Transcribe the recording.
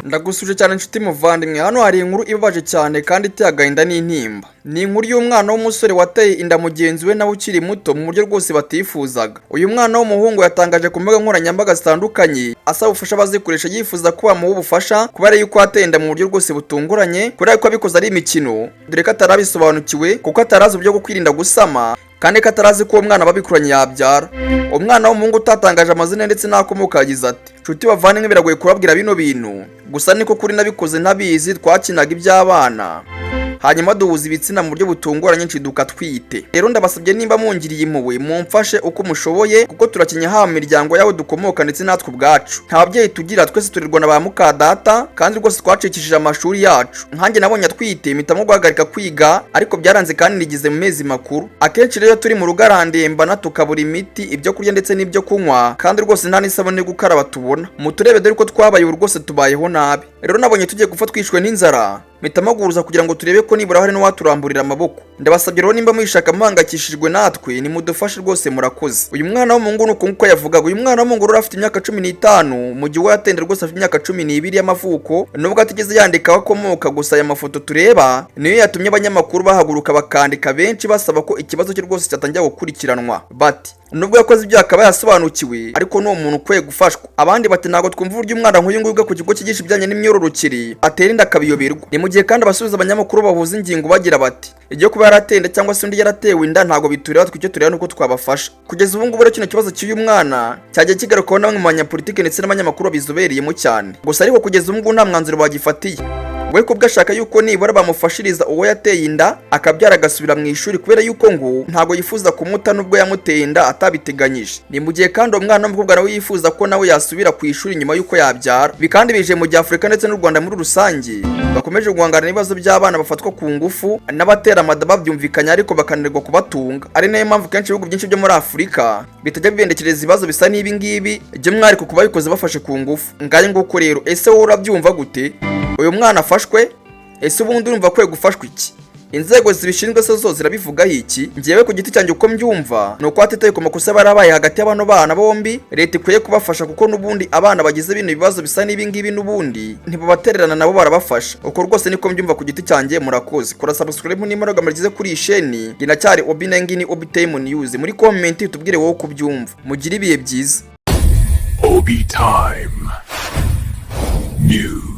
Ndagusuje cyane inshuti muvandimwe. Hano hari inkuru ibabaje cyane kandi iteye agahinda n'intimba. Ni inkuru y'umwana w'umusore wateye inda mugenzi we nawe ukiri muto mu buryo rwose batifuzaga. Uyu mwana w'umuhungu yatangaje ku mbuga nkoranyambaga zitandukanye asaba ubufasha bazikoresha yifuza ko bamuha ubufasha kubera yuko ateye inda mu buryo rwose butunguranye kubera ko abikoze ari imikino, dore ko atarabisobanukiwe kuko atarazi uburyo bwo kwirinda gusama kandi ko atarazi ko uwo mwana babikuranye yabyara. Umwana w'umuhungu utatangaje amazina ndetse n'akomoka yagize ati: "Nshuti bavandimwe, biragoye kubabwira bino bintu, gusa niko kuri nabikoze ntabizi, twakinaga ibyabana hanyuma duhuza ibitsina mu buryo butunguranye nshiduka twite. Rero ndabasabye nimba mungiriye impuhwe mumfashe uko mushoboye kuko turakinya ha mu miryango yawe dukomoka ndetse natwe ubwacu. Nta babyeyi tugira, twese turirwa na ba mukadata kandi rwose twacikishije amashuri yacu. Nkanjye nabonye atwite mpitamo guhagarika kwiga ariko byaranze kandi nigize mu mezi makuru. Akenshi rero turi mu rugo arandembana tukabura imiti, ibyo kurya ndetse n'ibyo kunywa kandi rwose nta n'isabune yo gukaraba tubona. Muturebe dore ko twabaye rwose tubayeho nabi. Rero nabonye tugiye gupfa twishwe n'inzara mitamaguruza kugira ngo turebe ko nibura hari n'uwaturamburira amaboko. Ndabasabye rero nimba mwishaka muhangakishijwe natwe nimudufashe rwose murakoze." Uyu mwana w'umuhungu nuko nkuko yavugaga, uyu mwana w'umuhungu rero afite imyaka 15 mu gihe we yatende rwose afite imyaka 12 y'amavuko, nubwo atigeze yandika akomoka, gusa aya mafoto tureba niyo yatumye abanyamakuru bahaguruka bakandika benshi basaba ko ikibazo cye rwose cyatangira gukurikiranwa. Bati nubwo yakoze ibyo akaba yasobanukiwe ariko ni umuntu ukwiye gufashwa. Abandi bati ntago twumva uburyo umwana nk'uyu nguyu ku kigo cyigisha ibijyanye n'imyororokere atera inda akabiyoberwa. Ni mu gihe kandi abasubiza abanyamakuru bahuza ingingo bagira bati igiye kuba yaratenda cyangwa se undi yaratewe inda ntago bitureba, twicyo tureba nuko twabafasha. Kugeza ubu ngubu rero kino kibazo cy'uyu mwana cyagiye kigarukaho na bamwe mu banyapolitike ndetse n'abanyamakuru bizobereyemo cyane. Gusa ariko kugeza ubu ngubu nta mwanzuro bagifatiye. We kubwo ashaka yuko nibura bamufashiriza uwo yateye inda akabyara agasubira mu ishuri kubera yuko ngo ntago yifuza kumuta nubwo yamuteye inda atabiteganyije. Ni mu gihe kandi umwana w'umukobwa nawe yifuza ko nawe yasubira ku ishuri nyuma yuko yabyara. Bikandi bije mu gihe Afurika ndetse n'u Rwanda muri rusange bakomeje guhangana n'ibibazo by'abana bafatwa ku ngufu n'abatera amada babyumvikanya ariko bakananirwa kubatunga. Ari nayo mpamvu kenshi ibihugu byinshi byo muri Afurika bitajya bibendekereza ibibazo bisa n'ibi ngibi by'umwihariko kuba bikoze bafashe ku ngufu. Ngaye nguko rero, ese wowe urabyumva gute? Uyu mwana afashwe, ese ubundi urumva kwe gufashwa iki? Inzego zibishinzwe se zo zirabivugaho iki? Ngiyewe ku giti cyanjye uko mbyumva nuko atitaye ku makosa barabaye hagati y'abano bana bombi, leta ikwiye kubafasha kuko nubundi abana bagize bino bibazo bisa n'ibi ngibi nubundi ntibabatererana nabo barabafasha. Uko rwose niko mbyumva ku giti cyanjye. Murakoze kora subscribe nimero gamarize kuri isheni ginacyari Obinengini Obitime News. Muri comment utubwire wowe uko byumva. Mugire ibihe byiza. Obitime News.